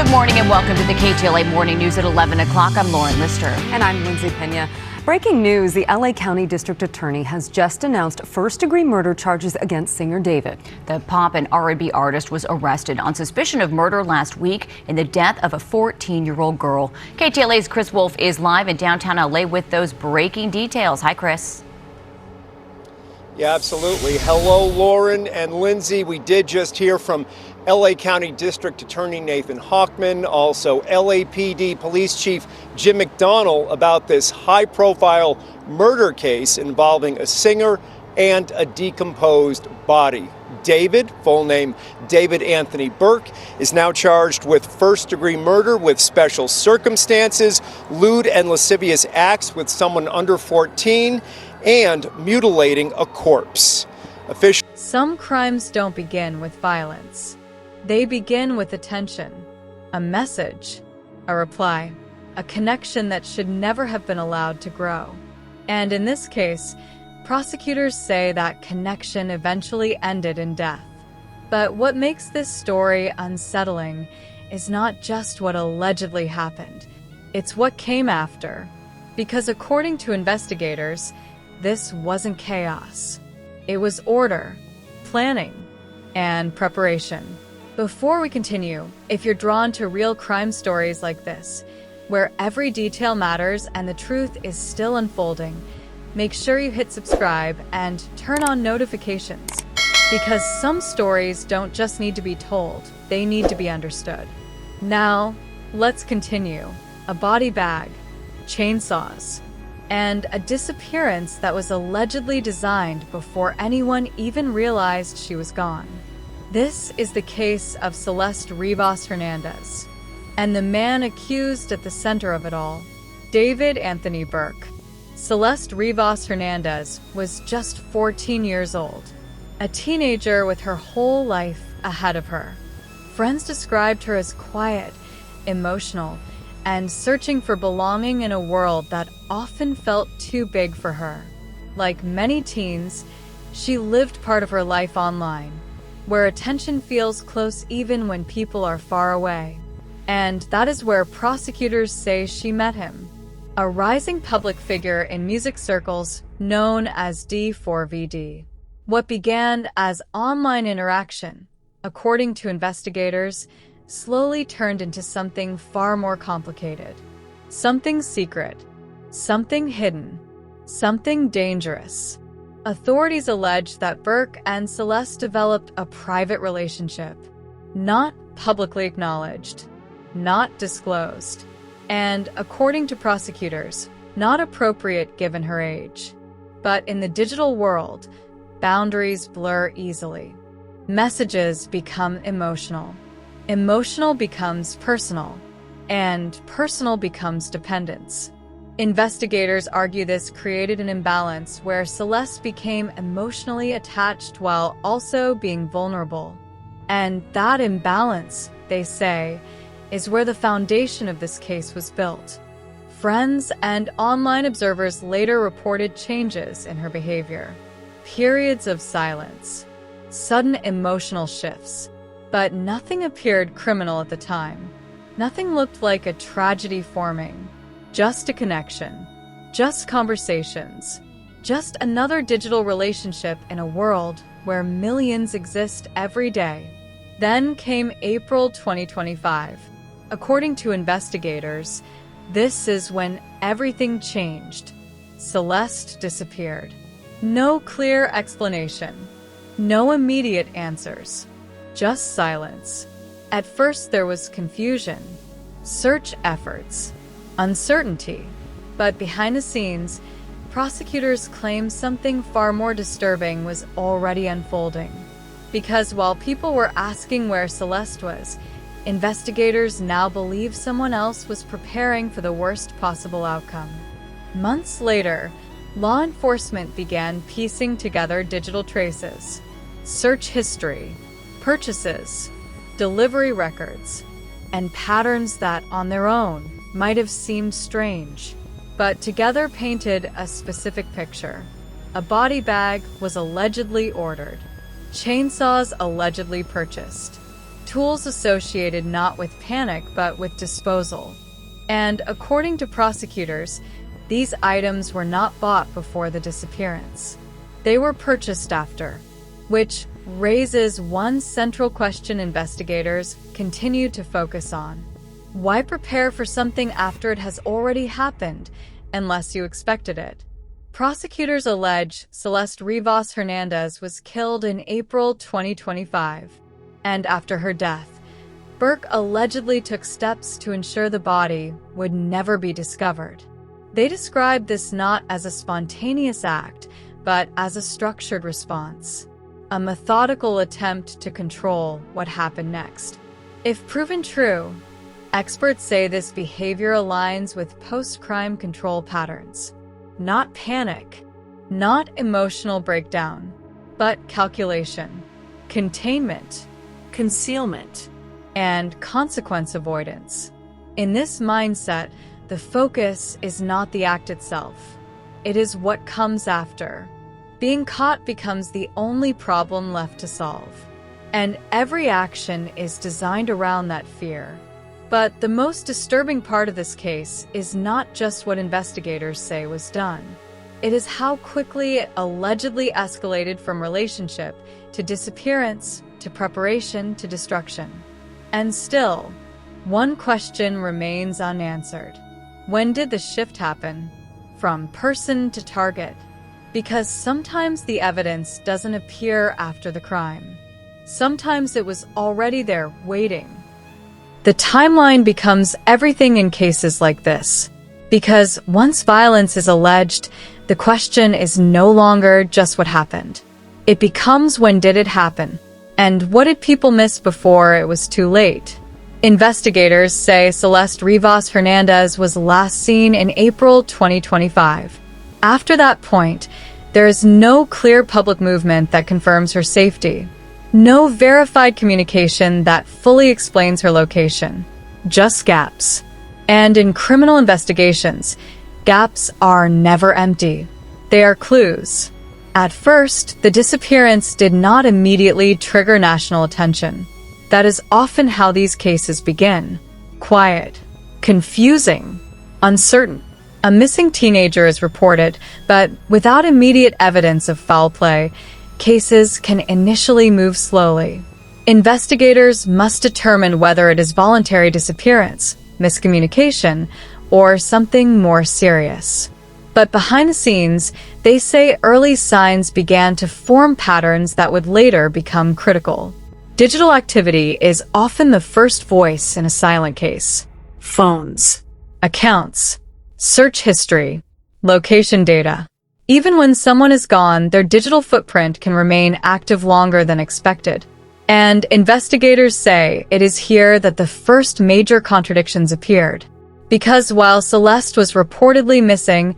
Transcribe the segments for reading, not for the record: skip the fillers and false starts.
Good morning and welcome to the KTLA Morning News at 11 o'clock. I'm Lauren Lister. And I'm Lindsay Pena. Breaking news, the LA County District Attorney has just announced first-degree murder charges against singer David. The pop and R&B artist was arrested on suspicion of murder last week in the death of a 14-year-old girl. KTLA's Chris Wolf is live in downtown LA with those breaking details. Hi, Chris. Yeah, absolutely. Hello, Lauren and Lindsay. We did just hear from LA County District Attorney Nathan Hochman, also LAPD Police Chief Jim McDonnell, about this high-profile murder case involving a singer and a decomposed body. David, full name David Anthony Burke, is now charged with first-degree murder with special circumstances, lewd and lascivious acts with someone under 14, and mutilating a corpse. Some crimes don't begin with violence. They begin with attention, a message, a reply, a connection that should never have been allowed to grow. And in this case, prosecutors say that connection eventually ended in death. But what makes this story unsettling is not just what allegedly happened, it's what came after. Because according to investigators, this wasn't chaos. It was order, planning, and preparation. Before we continue, if you're drawn to real crime stories like this, where every detail matters and the truth is still unfolding, make sure you hit subscribe and turn on notifications. Because some stories don't just need to be told, they need to be understood. Now, let's continue. A body bag, chainsaws, and a disappearance that was allegedly designed before anyone even realized she was gone. This is the case of Celeste Rivas Hernandez, and the man accused at the center of it all, David Anthony Burke. Celeste Rivas Hernandez was just 14 years old, a teenager with her whole life ahead of her. Friends described her as quiet, emotional, and searching for belonging in a world that often felt too big for her. Like many teens, she lived part of her life online, where attention feels close even when people are far away. And that is where prosecutors say she met him, a rising public figure in music circles known as D4vd. What began as online interaction, according to investigators, slowly turned into something far more complicated. Something secret, something hidden, something dangerous. Authorities allege that Burke and Celeste developed a private relationship, not publicly acknowledged, not disclosed, and, according to prosecutors, not appropriate given her age. But in the digital world, boundaries blur easily. Messages become emotional. Emotional becomes personal, and personal becomes dependence. Investigators argue this created an imbalance where Celeste became emotionally attached while also being vulnerable. And that imbalance, they say, is where the foundation of this case was built. Friends and online observers later reported changes in her behavior. Periods of silence, sudden emotional shifts, but nothing appeared criminal at the time. Nothing looked like a tragedy forming. Just a connection, just conversations, just another digital relationship in a world where millions exist every day. Then came April 2025. According to investigators, this is when everything changed. Celeste disappeared. No clear explanation, no immediate answers, just silence. At first there was confusion, search efforts, uncertainty, but behind the scenes, prosecutors claim something far more disturbing was already unfolding. Because while people were asking where Celeste was, investigators now believe someone else was preparing for the worst possible outcome. Months later, law enforcement began piecing together digital traces, search history, purchases, delivery records, and patterns that, on their own, might have seemed strange, but together painted a specific picture. A body bag was allegedly ordered, chainsaws allegedly purchased, tools associated not with panic but with disposal. And according to prosecutors, these items were not bought before the disappearance. They were purchased after, which raises one central question investigators continue to focus on. Why prepare for something after it has already happened, unless you expected it? Prosecutors allege Celeste Rivas Hernandez was killed in April 2025, and after her death, Burke allegedly took steps to ensure the body would never be discovered. They described this not as a spontaneous act, but as a structured response, a methodical attempt to control what happened next. If proven true, experts say this behavior aligns with post-crime control patterns. Not panic, not emotional breakdown, but calculation, containment, concealment, and consequence avoidance. In this mindset, the focus is not the act itself. It is what comes after. Being caught becomes the only problem left to solve. And every action is designed around that fear. But the most disturbing part of this case is not just what investigators say was done. It is how quickly it allegedly escalated from relationship to disappearance to preparation to destruction. And still, one question remains unanswered. When did the shift happen? From person to target? Because sometimes the evidence doesn't appear after the crime. Sometimes it was already there, waiting. The timeline becomes everything in cases like this. Because once violence is alleged, the question is no longer just what happened. It becomes when did it happen? And what did people miss before it was too late? Investigators say Celeste Rivas Hernandez was last seen in April 2025. After that point, there is no clear public movement that confirms her safety. No verified communication that fully explains her location. Just gaps. And in criminal investigations, gaps are never empty. They are clues. At first, the disappearance did not immediately trigger national attention. That is often how these cases begin. Quiet, confusing, uncertain. A missing teenager is reported, but without immediate evidence of foul play, cases can initially move slowly. Investigators must determine whether it is voluntary disappearance, miscommunication, or something more serious. But behind the scenes, they say early signs began to form patterns that would later become critical. Digital activity is often the first voice in a silent case. Phones, accounts, search history, location data. Even when someone is gone, their digital footprint can remain active longer than expected. And investigators say it is here that the first major contradictions appeared. Because while Celeste was reportedly missing,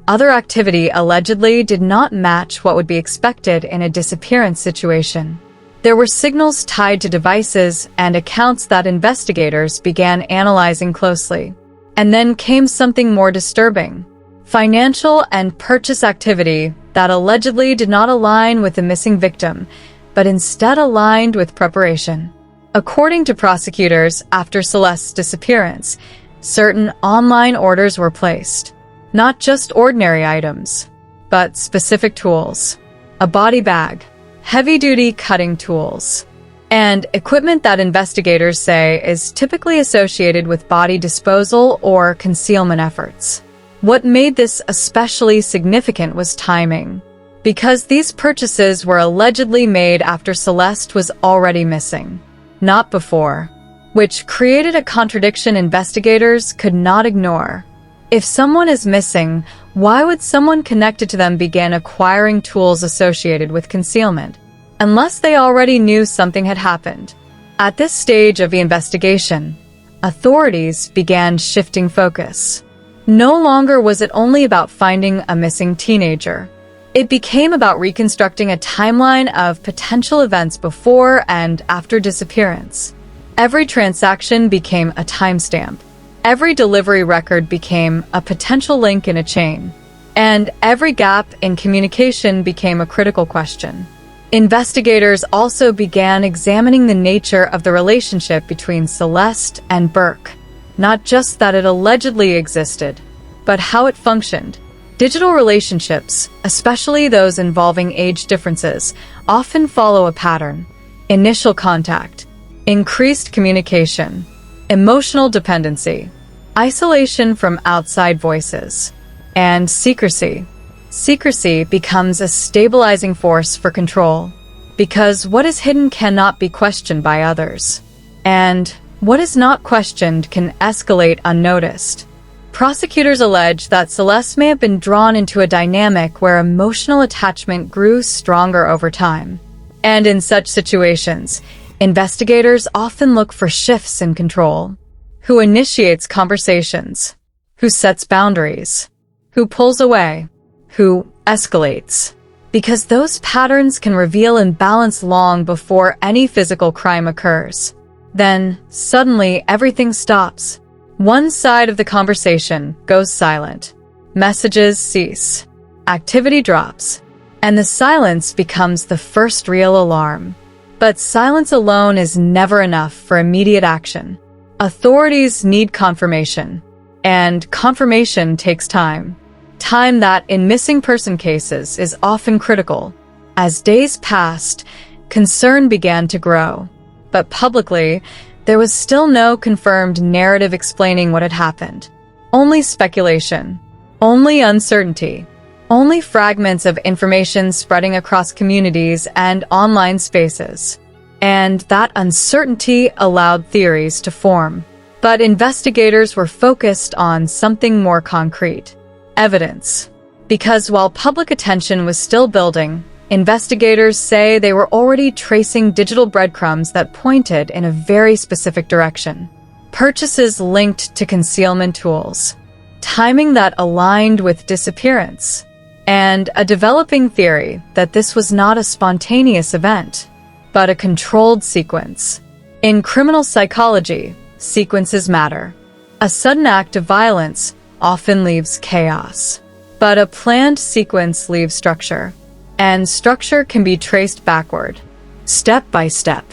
other activity allegedly did not match what would be expected in a disappearance situation. There were signals tied to devices and accounts that investigators began analyzing closely. And then came something more disturbing. Financial and purchase activity that allegedly did not align with the missing victim, but instead aligned with preparation. According to prosecutors, after Celeste's disappearance, certain online orders were placed. Not just ordinary items, but specific tools. A body bag, heavy-duty cutting tools, and equipment that investigators say is typically associated with body disposal or concealment efforts. What made this especially significant was timing, because these purchases were allegedly made after Celeste was already missing, not before, which created a contradiction investigators could not ignore. If someone is missing, why would someone connected to them begin acquiring tools associated with concealment, unless they already knew something had happened? At this stage of the investigation, authorities began shifting focus. No longer was it only about finding a missing teenager. It became about reconstructing a timeline of potential events before and after disappearance. Every transaction became a timestamp. Every delivery record became a potential link in a chain. And every gap in communication became a critical question. Investigators also began examining the nature of the relationship between Celeste and Burke. Not just that it allegedly existed, but how it functioned. Digital relationships, especially those involving age differences, often follow a pattern: initial contact, increased communication, emotional dependency, isolation from outside voices, and secrecy. Secrecy becomes a stabilizing force for control, because what is hidden cannot be questioned by others, and what is not questioned can escalate unnoticed. Prosecutors allege that Celeste may have been drawn into a dynamic where emotional attachment grew stronger over time. And in such situations, investigators often look for shifts in control. Who initiates conversations? Who sets boundaries? Who pulls away? Who escalates? Because those patterns can reveal imbalance long before any physical crime occurs. Then, suddenly, everything stops. One side of the conversation goes silent. Messages cease. Activity drops. And the silence becomes the first real alarm. But silence alone is never enough for immediate action. Authorities need confirmation. And confirmation takes time. Time that, in missing person cases, is often critical. As days passed, concern began to grow. But publicly, there was still no confirmed narrative explaining what had happened. Only speculation. Only uncertainty. Only fragments of information spreading across communities and online spaces. And that uncertainty allowed theories to form. But investigators were focused on something more concrete: evidence. Because while public attention was still building, investigators say they were already tracing digital breadcrumbs that pointed in a very specific direction. Purchases linked to concealment tools, timing that aligned with disappearance, and a developing theory that this was not a spontaneous event, but a controlled sequence. In criminal psychology, sequences matter. A sudden act of violence often leaves chaos, but a planned sequence leaves structure. And structure can be traced backward, step by step,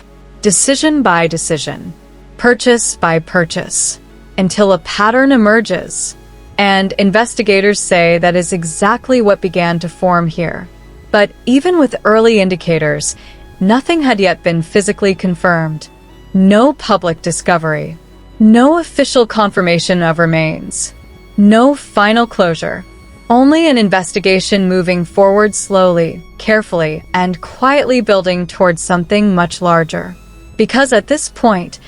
decision by decision, purchase by purchase, until a pattern emerges. And investigators say that is exactly what began to form here. But even with early indicators, nothing had yet been physically confirmed. No public discovery. No official confirmation of remains. No final closure. Only an investigation moving forward slowly, carefully, and quietly building towards something much larger. Because at this point,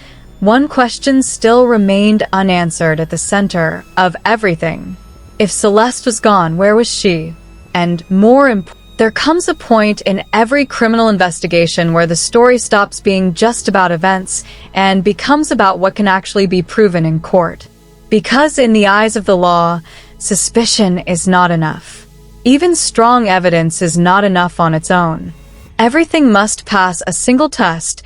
one question still remained unanswered at the center of everything. If Celeste was gone, where was she? And more importantly, there comes a point in every criminal investigation where the story stops being just about events and becomes about what can actually be proven in court. Because in the eyes of the law, suspicion is not enough. Even strong evidence is not enough on its own. Everything must pass a single test.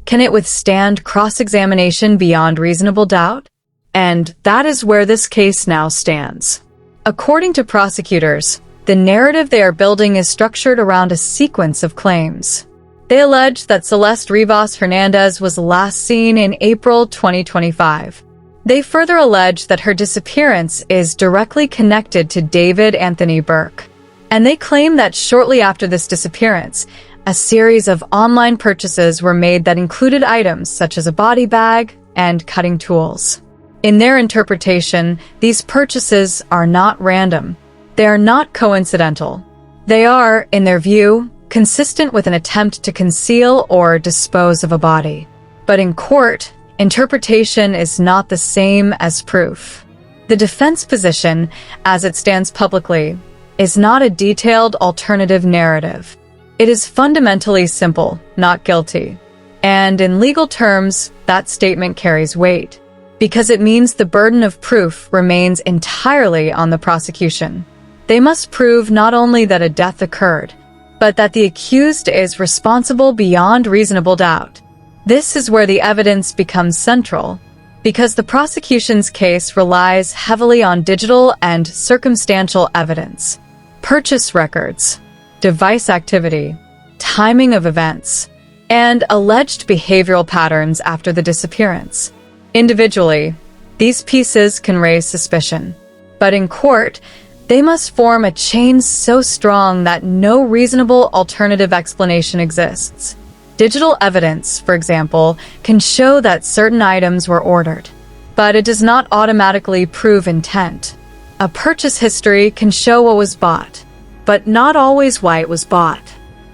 Can it withstand cross-examination beyond reasonable doubt? And that is where this case now stands. According to prosecutors, the narrative they are building is structured around a sequence of claims. They allege that Celeste Rivas Hernandez was last seen in April 2025. They further allege that her disappearance is directly connected to David Anthony Burke. And they claim that shortly after this disappearance, a series of online purchases were made that included items such as a body bag and cutting tools. In their interpretation, these purchases are not random. They are not coincidental. They are, in their view, consistent with an attempt to conceal or dispose of a body. But in court, interpretation is not the same as proof. The defense position, as it stands publicly, is not a detailed alternative narrative. It is fundamentally simple, not guilty. And in legal terms, that statement carries weight, because it means the burden of proof remains entirely on the prosecution. They must prove not only that a death occurred, but that the accused is responsible beyond reasonable doubt. This is where the evidence becomes central, because the prosecution's case relies heavily on digital and circumstantial evidence, purchase records, device activity, timing of events, and alleged behavioral patterns after the disappearance. Individually, these pieces can raise suspicion, but in court, they must form a chain so strong that no reasonable alternative explanation exists. Digital evidence, for example, can show that certain items were ordered, but it does not automatically prove intent. A purchase history can show what was bought, but not always why it was bought.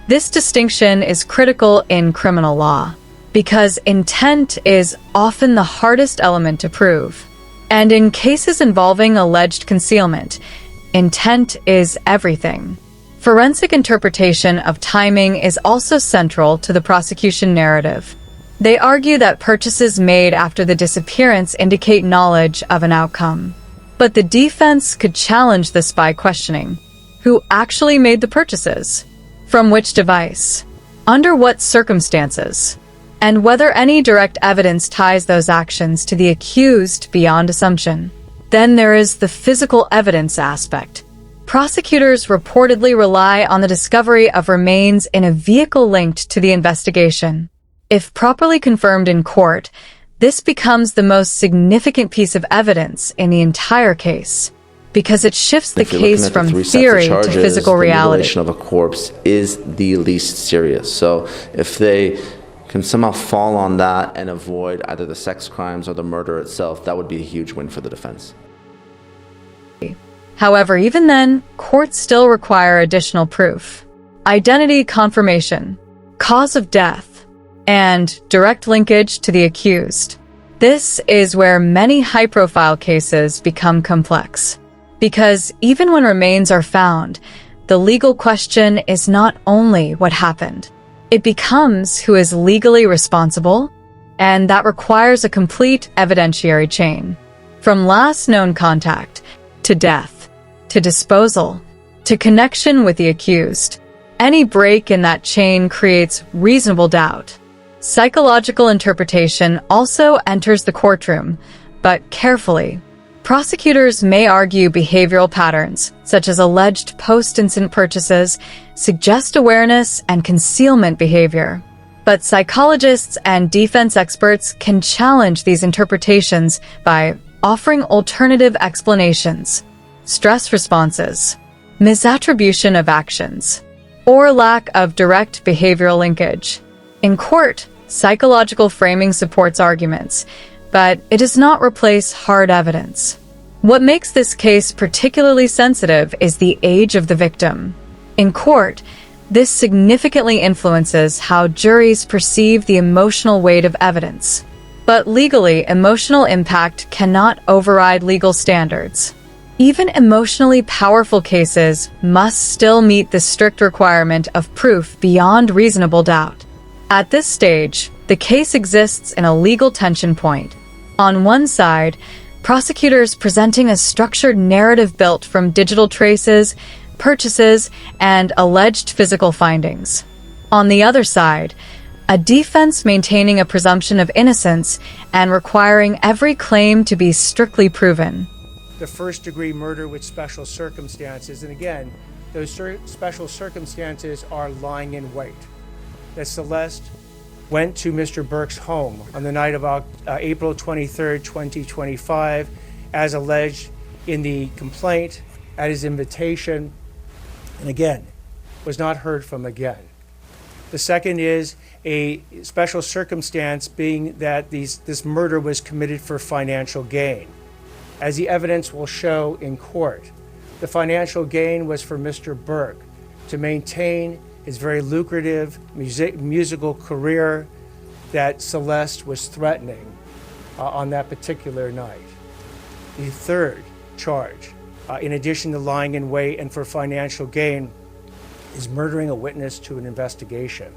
This distinction is critical in criminal law, because intent is often the hardest element to prove. And in cases involving alleged concealment, intent is everything. Forensic interpretation of timing is also central to the prosecution narrative. They argue that purchases made after the disappearance indicate knowledge of an outcome. But the defense could challenge this by questioning, who actually made the purchases? From which device? Under what circumstances? And whether any direct evidence ties those actions to the accused beyond assumption. Then there is the physical evidence aspect. Prosecutors reportedly rely on the discovery of remains in a vehicle linked to the investigation. If properly confirmed in court, this becomes the most significant piece of evidence in the entire case, because it shifts the case from theory to physical reality. The mutilation of a corpse is the least serious. So if they can somehow fall on that and avoid either the sex crimes or the murder itself, that would be a huge win for the defense. However, even then, courts still require additional proof. Identity confirmation, cause of death, and direct linkage to the accused. This is where many high-profile cases become complex. Because even when remains are found, the legal question is not only what happened. It becomes who is legally responsible, and that requires a complete evidentiary chain. From last known contact, to death, to disposal, to connection with the accused. Any break in that chain creates reasonable doubt. Psychological interpretation also enters the courtroom, but carefully. Prosecutors may argue behavioral patterns, such as alleged post-incident purchases, suggest awareness and concealment behavior. But psychologists and defense experts can challenge these interpretations by offering alternative explanations, stress responses, misattribution of actions, or lack of direct behavioral linkage. In court, psychological framing supports arguments, but it does not replace hard evidence. What makes this case particularly sensitive is the age of the victim. In court, this significantly influences how juries perceive the emotional weight of evidence. But legally, emotional impact cannot override legal standards. Even emotionally powerful cases must still meet the strict requirement of proof beyond reasonable doubt. At this stage, the case exists in a legal tension point. On one side, prosecutors presenting a structured narrative built from digital traces, purchases, and alleged physical findings. On the other side, a defense maintaining a presumption of innocence and requiring every claim to be strictly proven. The first-degree murder with special circumstances, and again, those special circumstances are lying in wait. That Celeste went to Mr. Burke's home on the night of April 23rd, 2025, as alleged in the complaint, at his invitation, and again, was not heard from again. The second is a special circumstance being that this murder was committed for financial gain. As the evidence will show in court, the financial gain was for Mr. Burke to maintain his very lucrative musical career that Celeste was threatening on that particular night. The third charge, in addition to lying in wait and for financial gain, is murdering a witness to an investigation.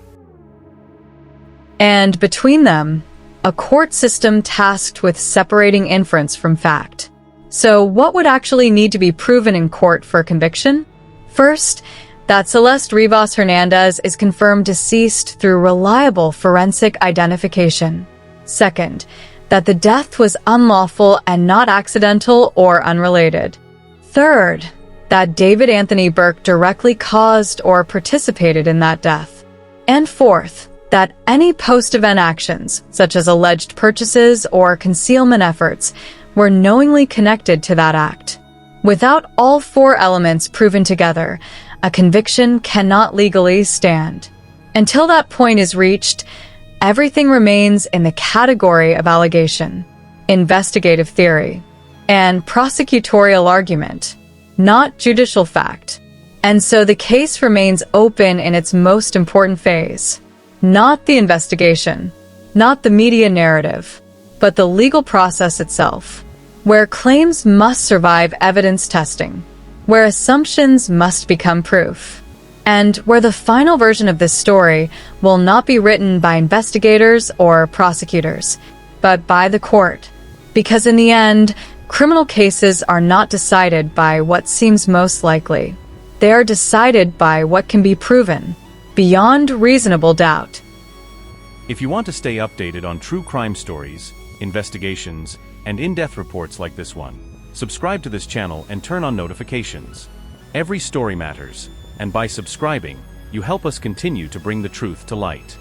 And between them, a court system tasked with separating inference from fact. So what would actually need to be proven in court for conviction? First, that Celeste Rivas Hernandez is confirmed deceased through reliable forensic identification. Second, that the death was unlawful and not accidental or unrelated. Third, that David Anthony Burke directly caused or participated in that death. And fourth, that any post-event actions, such as alleged purchases or concealment efforts, were knowingly connected to that act. Without all four elements proven together, a conviction cannot legally stand. Until that point is reached, everything remains in the category of allegation, investigative theory, and prosecutorial argument, not judicial fact. And so the case remains open in its most important phase. Not the investigation, not the media narrative, but the legal process itself, where claims must survive evidence testing, where assumptions must become proof, and where the final version of this story will not be written by investigators or prosecutors, but by the court. Because in the end, criminal cases are not decided by what seems most likely. They are decided by what can be proven, beyond reasonable doubt. If you want to stay updated on true crime stories, investigations, and in-depth reports like this one, subscribe to this channel and turn on notifications. Every story matters, and by subscribing, you help us continue to bring the truth to light.